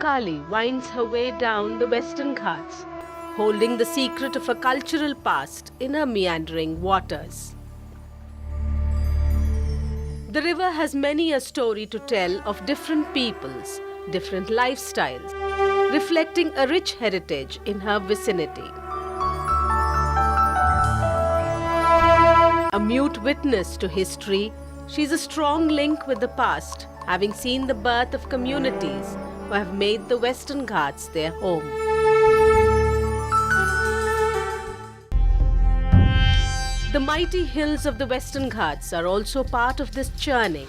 Kali winds her way down the Western Ghats, holding the secret of a cultural past in her meandering waters. The river has many a story to tell of different peoples, different lifestyles, reflecting a rich heritage in her vicinity. A mute witness to history, she is a strong link with the past, having seen the birth of communities who have made the Western Ghats their home. The mighty hills of the Western Ghats are also part of this churning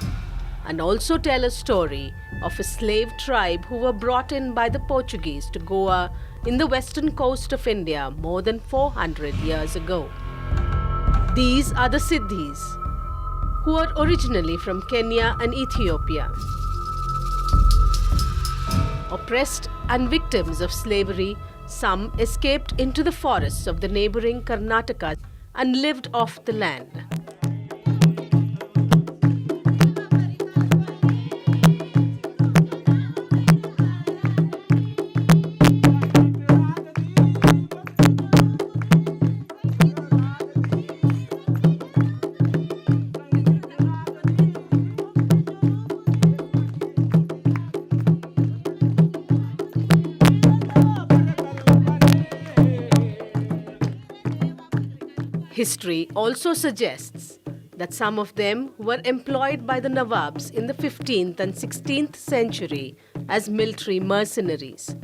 and also tell a story of a slave tribe who were brought in by the Portuguese to Goa in the western coast of India more than 400 years ago. These are the Siddis, who are originally from Kenya and Ethiopia. Oppressed and victims of slavery, some escaped into the forests of the neighboring Karnataka and lived off the land. History also suggests that some of them were employed by the Nawabs in the 15th and 16th century as military mercenaries.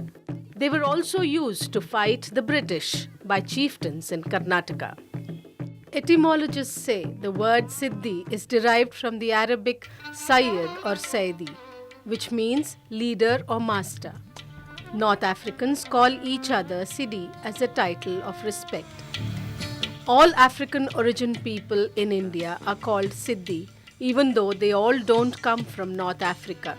They were also used to fight the British by chieftains in Karnataka. Etymologists say the word Siddhi is derived from the Arabic Sayyid or Sayyidi, which means leader or master. North Africans call each other Siddhi as a title of respect. All African origin people in India are called Siddhi, even though they all don't come from North Africa.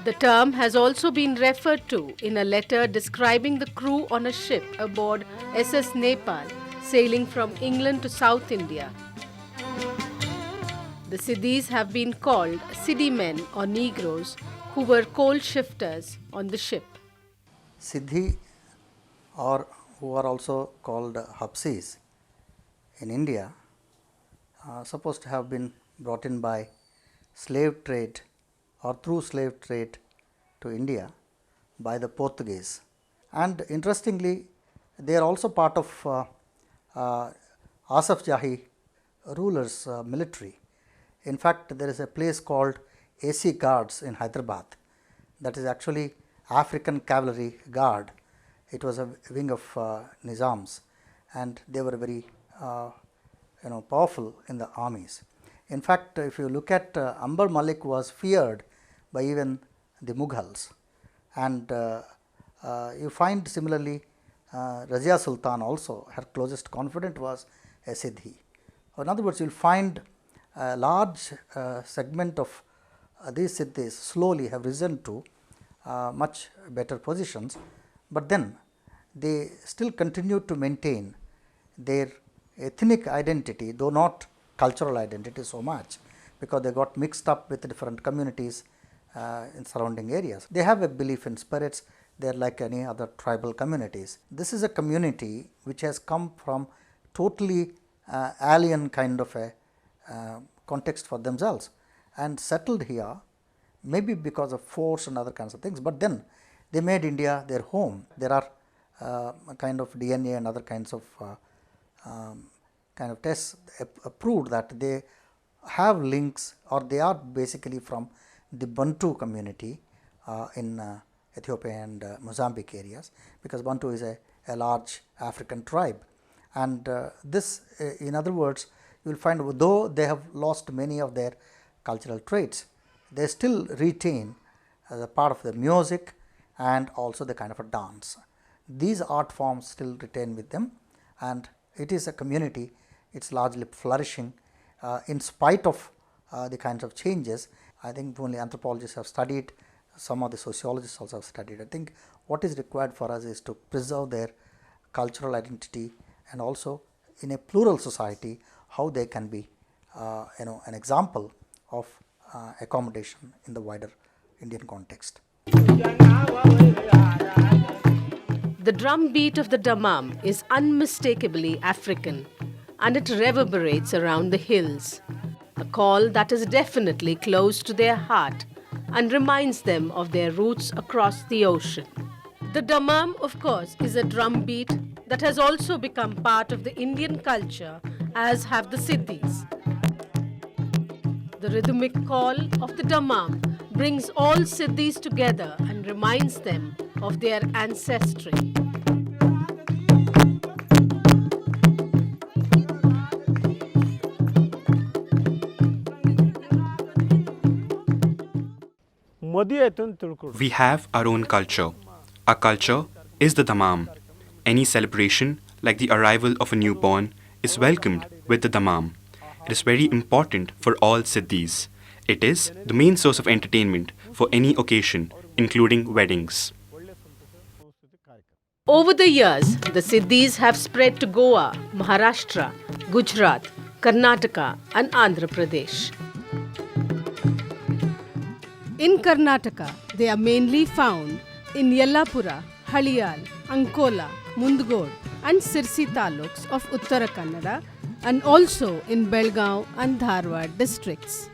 The term has also been referred to in a letter describing the crew on a ship aboard SS Nepal sailing from England to South India. The Siddhis have been called Siddhi men or Negroes who were coal shifters on the ship. Siddhi, or who are also called Hapsis in India, supposed to have been brought in by slave trade or through slave trade to India by the Portuguese. And interestingly, they are also part of Asaf Jahi rulers' military. In fact, there is a place called AC Guards in Hyderabad, that is actually African Cavalry Guard. It was a wing of Nizams, and they were very powerful in the armies. In fact, if you look at Ambar Malik was feared by even the Mughals, and you find similarly Razia Sultan also, her closest confidant was a Siddhi. In other words, you will find a large segment of these Siddhis slowly have risen to much better positions, but then they still continue to maintain their ethnic identity, though not cultural identity so much, because they got mixed up with different communities in surrounding areas. They have a belief in spirits, they are like any other tribal communities. This is a community which has come from totally alien kind of a context for themselves and settled here, maybe because of force and other kinds of things, but then they made India their home. There are kind of DNA and other kinds of tests proved that they have links, or they are basically from the Bantu community in Ethiopia and Mozambique areas, because Bantu is a large African tribe. And this, in other words, you will find though they have lost many of their cultural traits, they still retain as a part of the music and also the kind of a dance. These art forms still retain with them, and it is a community, it is largely flourishing in spite of the kinds of changes. I think only anthropologists have studied, some of the sociologists also have studied. I think what is required for us is to preserve their cultural identity, and also in a plural society how they can be an example of accommodation in the wider Indian context. The drum beat of the damam is unmistakably African, and it reverberates around the hills, a call that is definitely close to their heart and reminds them of their roots across the ocean. The damam, of course, is a drum beat that has also become part of the Indian culture, as have the Siddis. The rhythmic call of the damam brings all Siddis together and reminds them of their ancestry. We have our own culture. Our culture is the damam. Any celebration, like the arrival of a newborn, is welcomed with the damam. It is very important for all Siddhis. It is the main source of entertainment for any occasion, including weddings. Over the years, the Siddhis have spread to Goa, Maharashtra, Gujarat, Karnataka, and Andhra Pradesh. In Karnataka, they are mainly found in Yellapura, Haliyal, Ankola, Mundgod, and Sirsi taluks of Uttara Kannada, and also in Belgaum and Dharwad districts.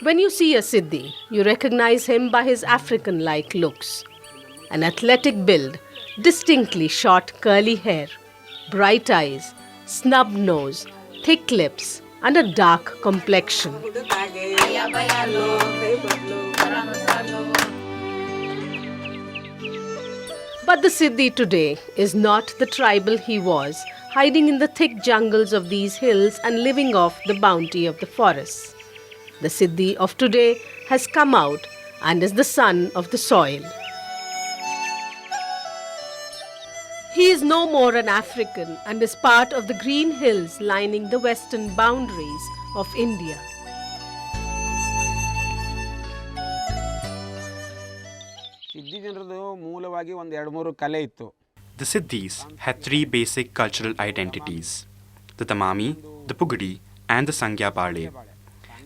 When you see a Siddhi, you recognize him by his African-like looks. An athletic build, distinctly short curly hair, bright eyes, snub nose, thick lips, and a dark complexion. But the Siddhi today is not the tribal he was, hiding in the thick jungles of these hills and living off the bounty of the forests. The Siddhi of today has come out and is the son of the soil. He is no more an African and is part of the green hills lining the western boundaries of India. The Siddhis had three basic cultural identities: the Tamami, the Pugadi, and the Sangya Bale.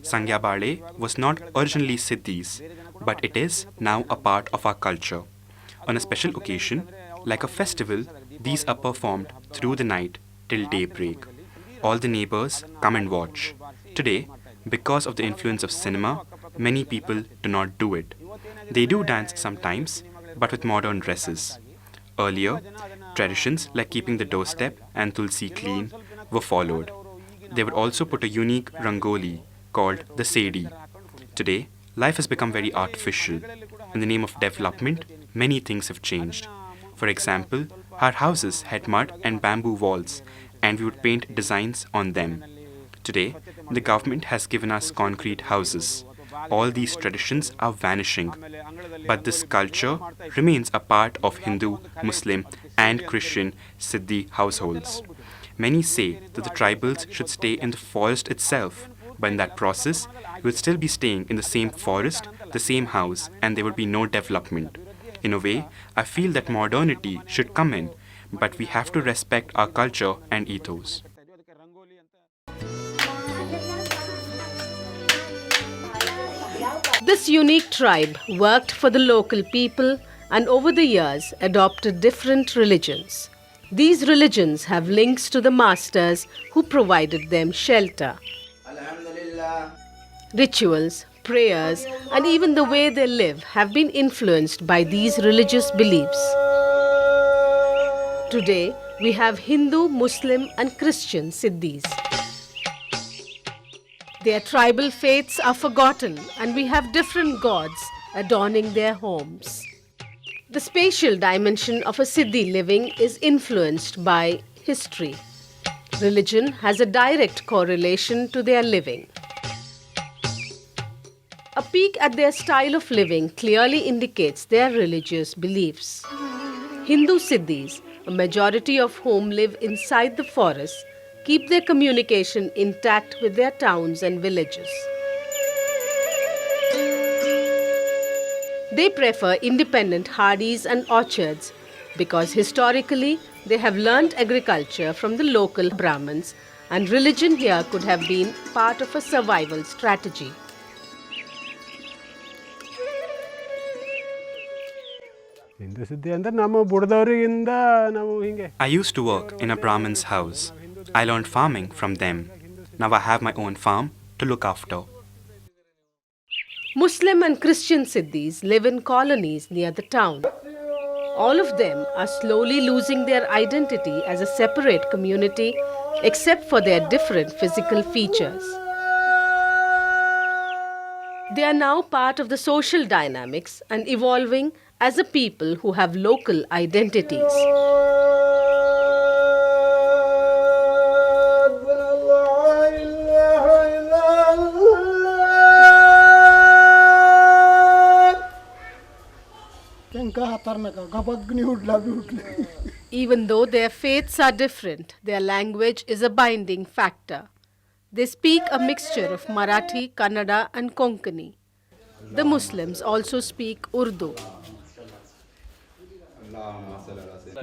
Sangya Bale was not originally Siddhis, but it is now a part of our culture. On a special occasion, like a festival, these are performed through the night till daybreak. All the neighbors come and watch. Today, because of the influence of cinema, many people do not do it. They do dance sometimes, but with modern dresses. Earlier, traditions like keeping the doorstep and tulsi clean were followed. They would also put a unique rangoli called the Sedi. Today, life has become very artificial. In the name of development, many things have changed. For example, our houses had mud and bamboo walls, and we would paint designs on them. Today, the government has given us concrete houses. All these traditions are vanishing. But this culture remains a part of Hindu, Muslim, and Christian Siddhi households. Many say that the tribals should stay in the forest itself, but in that process, you would still be staying in the same forest, the same house, and there would be no development. In a way, I feel that modernity should come in, but we have to respect our culture and ethos. This unique tribe worked for the local people and over the years adopted different religions. These religions have links to the masters who provided them shelter. Rituals, prayers, and even the way they live have been influenced by these religious beliefs. Today, we have Hindu, Muslim, and Christian Siddhis. Their tribal faiths are forgotten, and we have different gods adorning their homes. The spatial dimension of a Siddhi living is influenced by history. Religion has a direct correlation to their living. A peek at their style of living clearly indicates their religious beliefs. Hindu Siddhis, a majority of whom live inside the forests, keep their communication intact with their towns and villages. They prefer independent hardis and orchards because historically they have learnt agriculture from the local Brahmins, and religion here could have been part of a survival strategy. Hindu ಸುದ್ದಿ ಅಂದರೆ ನಮ್ಮ ಬುಡದವರಿಗಿಂದ ನಾವು ಹಿಂಗೆ. I used to work in a Brahmin's house. I learned farming from them. Now I have my own farm to look after. Muslim and Christian Siddis live in colonies near the town. All of them are slowly losing their identity as a separate community, except for their different physical features. They are now part of the social dynamics and evolving as a people who have local identities. Even though their faiths are different, their language is a binding factor. They speak a mixture of Marathi, Kannada and Konkani. The Muslims also speak Urdu.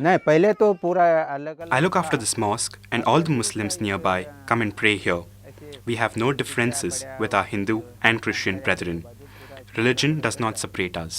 नहीं पहले तो पूरा अलग अलग. I look after this mosque and all the Muslims nearby come and pray here. We have no differences with our Hindu and Christian brethren. Religion does not separate us.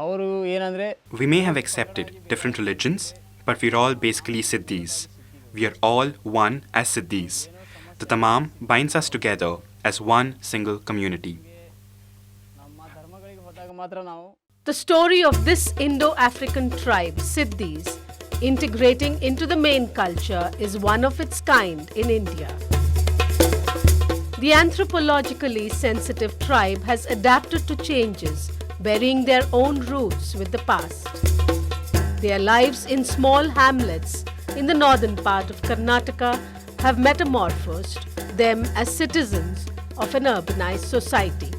ಅವರು ಏನಂದರೆ We may have accepted different religions, but we're all basically Siddis. We are all one as Siddis. The Tamam binds us together as one single community. ನಮ್ಮ ಧರ್ಮಗಳಿಗೆ ಹೋದಾಗ ಮಾತ್ರ ನಾವು. The story of this Indo-African tribe, Siddis, integrating into the main culture is one of its kind in India. The anthropologically sensitive tribe has adapted to changes, burying their own roots with the past. Their lives in small hamlets in the northern part of Karnataka have metamorphosed them as citizens of an urbanized society.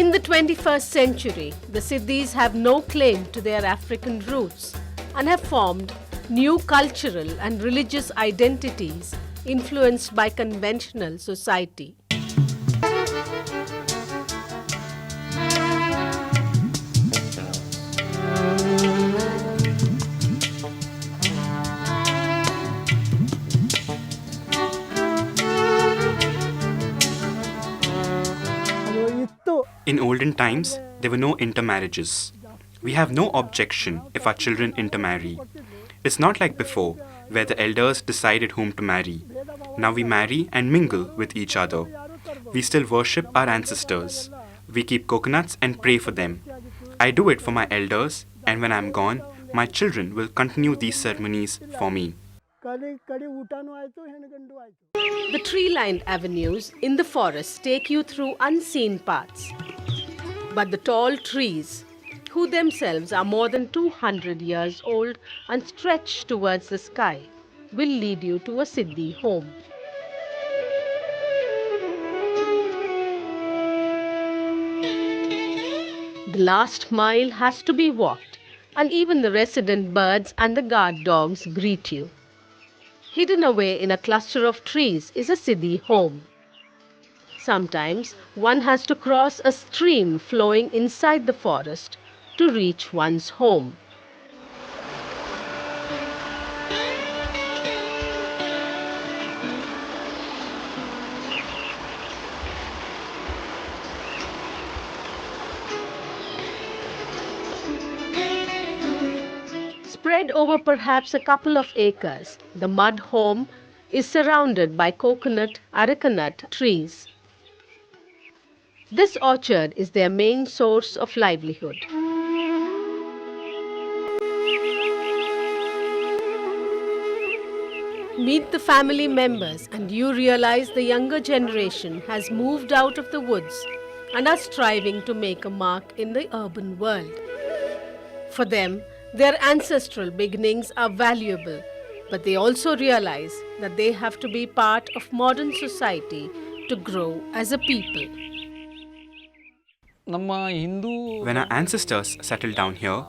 In the 21st century, the Siddis have no claim to their African roots and have formed new cultural and religious identities influenced by conventional society. In olden times, there were no intermarriages. We have no objection if our children intermarry. It's not like before, where the elders decided whom to marry. Now we marry and mingle with each other. We still worship our ancestors. We keep coconuts and pray for them. I do it for my elders, and when I'm gone, my children will continue these ceremonies for me. The tree-lined avenues in the forest take you through unseen paths. But the tall trees, who themselves are more than 200 years old and stretch towards the sky, will lead you to a Siddhi home. The last mile has to be walked, and even the resident birds and the guard dogs greet you. Hidden away in a cluster of trees is a Siddhi home. Sometimes one has to cross a stream flowing inside the forest to reach one's home. Spread over perhaps a couple of acres, the mud home is surrounded by coconut, arecanut trees. This orchard is their main source of livelihood. Meet the family members and you realize the younger generation has moved out of the woods and are striving to make a mark in the urban world. For them, their ancestral beginnings are valuable, but they also realize that they have to be part of modern society to grow as a people. ನಮ್ಮ Hindu When our ancestors settled down here,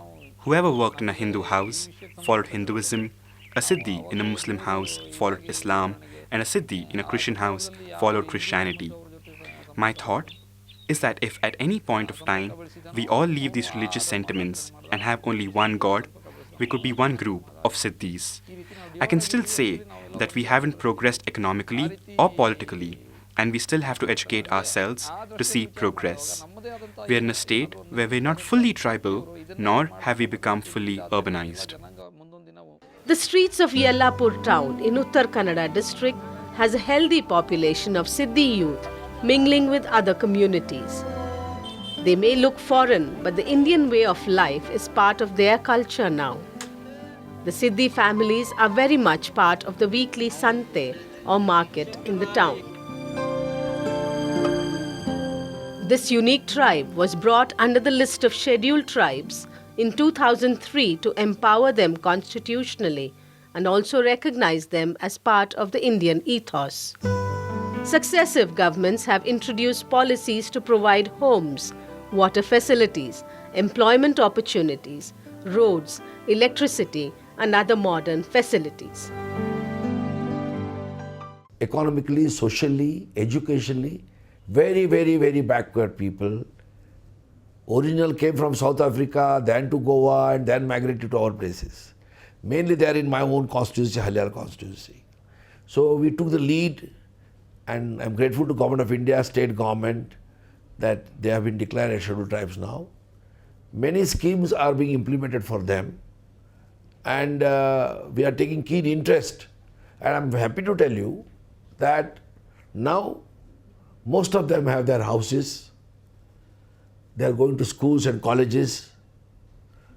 Whoever worked in a Hindu house followed Hinduism, a Siddhi in a Muslim house followed Islam, and a Siddhi in a Christian house followed Christianity. My thought is that if at any point of time we all leave these religious sentiments and have only one God, we could be one group of Siddhis. I can still say that we haven't progressed economically or politically, and we still have to educate ourselves to see progress. We are in a state where we're not fully tribal, nor have we become fully urbanized. The streets of Yellapur town in Uttar Kannada district has a healthy population of Siddhi youth mingling with other communities. They may look foreign, but the Indian way of life is part of their culture now. The Siddhi families are very much part of the weekly Sante or market in the town. This unique tribe was brought under the list of scheduled tribes in 2003 to empower them constitutionally and also recognize them as part of the Indian ethos. Successive governments have introduced policies to provide homes, water facilities, employment opportunities, roads, electricity, and other modern facilities. Economically, socially, educationally, very backward people. Original came from South Africa, then to Goa, and then migrated to our places. Mainly they are in my own constituency, Halyar constituency. So we took the lead, and I'm grateful to Government of India, state government, that they have been declared as scheduled tribes now. Many schemes are being implemented for them, and we are taking keen interest. And I'm happy to tell you that now most of them have their houses, they are going to schools and colleges.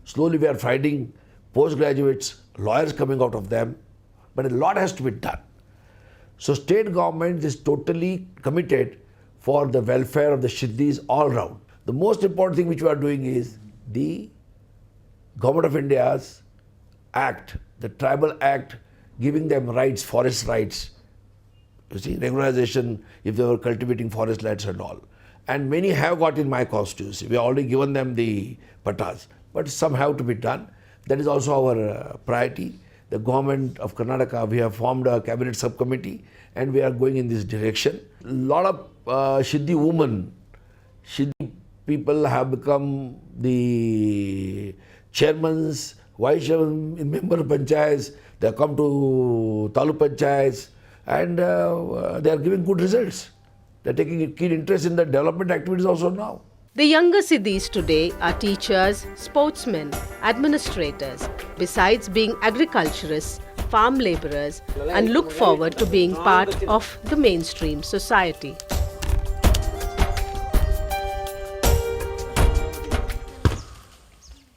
Slowly we are finding postgraduates, lawyers coming out of them, but a lot has to be done. So state government is totally committed for the welfare of the Siddhis all round. The most important thing which we are doing is the Government of India's act, the Tribal Act, giving them rights, forest rights. You see, regularization if they were cultivating forest lands and all. And many have got in my constituency. We have already given them the patas, but some have to be done. That is also our priority. The government of Karnataka, we have formed a cabinet subcommittee and we are going in this direction. A lot of Siddhi women, Siddhi people have become the chairmans, vice chairman, member of panchayats, they have come to taluk panchayats, and they are giving good results. They are taking a keen interest in the development activities also now. The younger Siddhis today are teachers, sportsmen, administrators, besides being agriculturists, farm laborers, and look forward to being part of the mainstream society.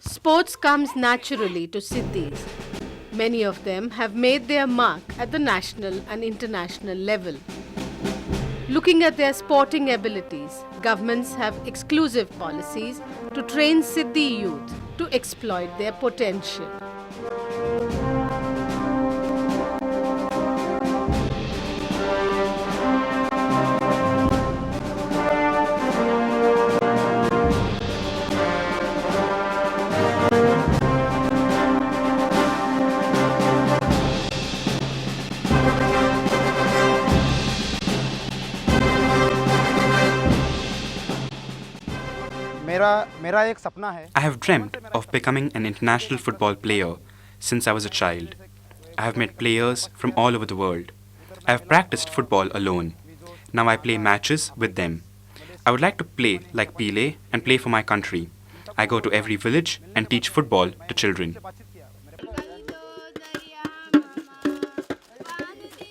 Sports comes naturally to Siddhis. Many of them have made their mark at the national and international level. Looking at their sporting abilities, governments have exclusive policies to train Siddhi youth to exploit their potential. I have dreamt of becoming an international football player since I was a child. I have met players from all over the world. I have practiced football alone. Now I play matches with them. I would like to play like Pele and play for my country. I go to every village and teach football to children.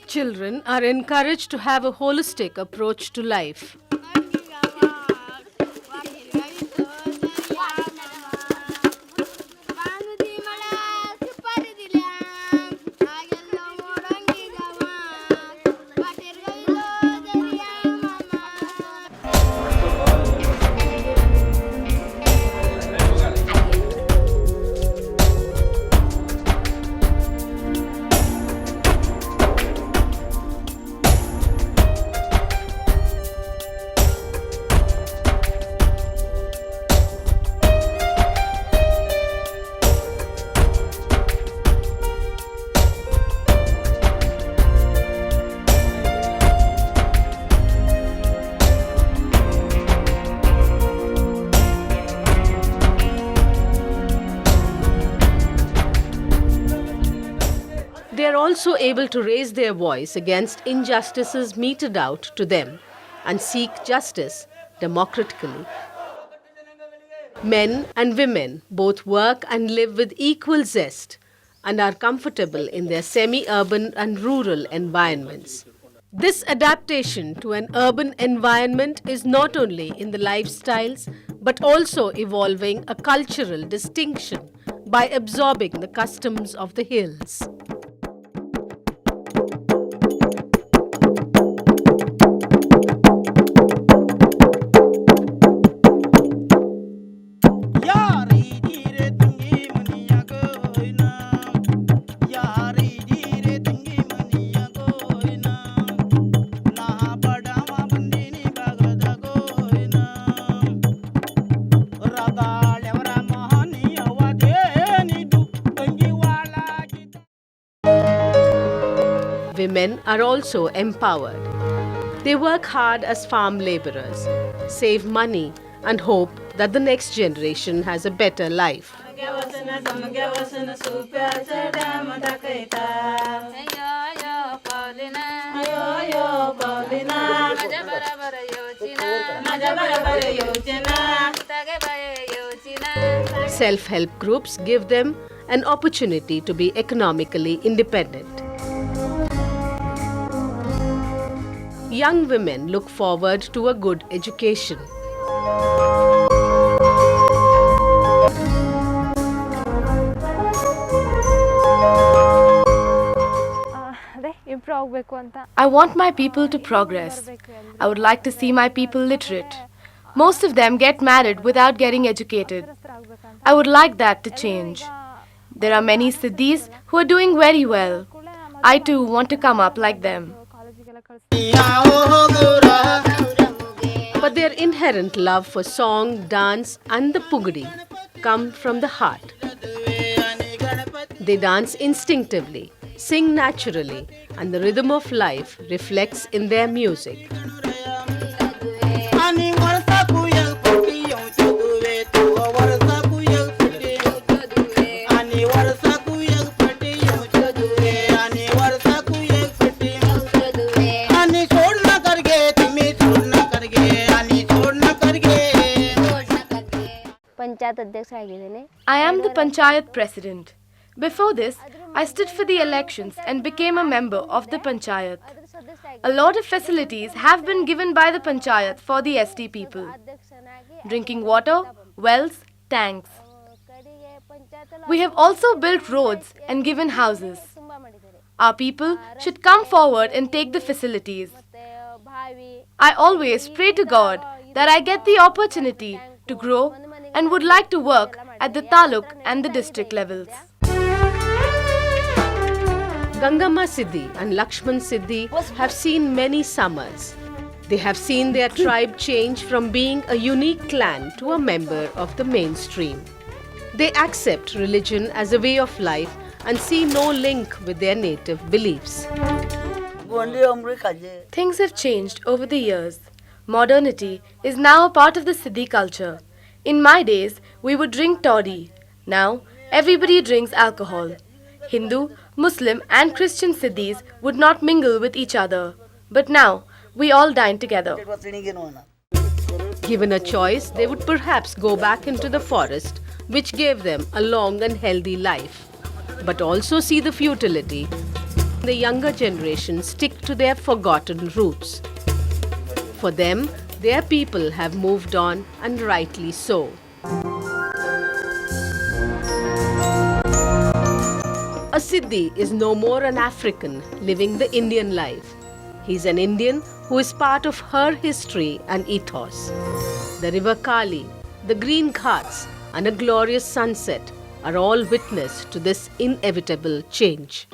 Children are encouraged to have a holistic approach to life. they are also able to raise their voice against injustices meted out to them and seek justice democratically. Men and women both work and live with equal zest and are comfortable in their semi-urban and rural environments. This adaptation to an urban environment is not only in the lifestyles but also evolving a cultural distinction by absorbing the customs of the hills. Women are also empowered. They work hard as farm laborers, save money, and hope that the next generation has a better life. Self-help groups give them an opportunity to be economically independent. Young women look forward to a good education. I want my people to progress. I would like to see my people literate. Most of them get married without getting educated. I would like that to change. There are many Siddis who are doing very well. I too want to come up like them. But their inherent love for song, dance and the pugadi come from the heart. They dance instinctively, sing naturally, and the rhythm of life reflects in their music. I am the Panchayat President. Before this, I stood for the elections and became a member of the Panchayat. A lot of facilities have been given by the Panchayat for the ST people. Drinking water, wells, tanks. We have also built roads and given houses. Our people should come forward and take the facilities. I always pray to God that I get the opportunity to grow and would like to work at the taluk and the district levels. Gangamma Siddhi and Lakshman Siddhi have seen many summers. They have seen their tribe change from being a unique clan to a member of the mainstream. They accept religion as a way of life and see no link with their native beliefs. Things have changed over the years. Modernity is now a part of the Siddhi culture. In my days, we would drink toddy. Now, everybody drinks alcohol. Hindu, Muslim and Christian Siddhis would not mingle with each other. But now, we all dine together. Given a choice, they would perhaps go back into the forest, which gave them a long and healthy life. But also see the futility. The younger generation stick to their forgotten roots. For them, their people have moved on, and rightly so. A Siddhi is no more an African living the Indian life. He's an Indian who is part of her history and ethos. The river Kali, the green ghats, and a glorious sunset are all witness to this inevitable change.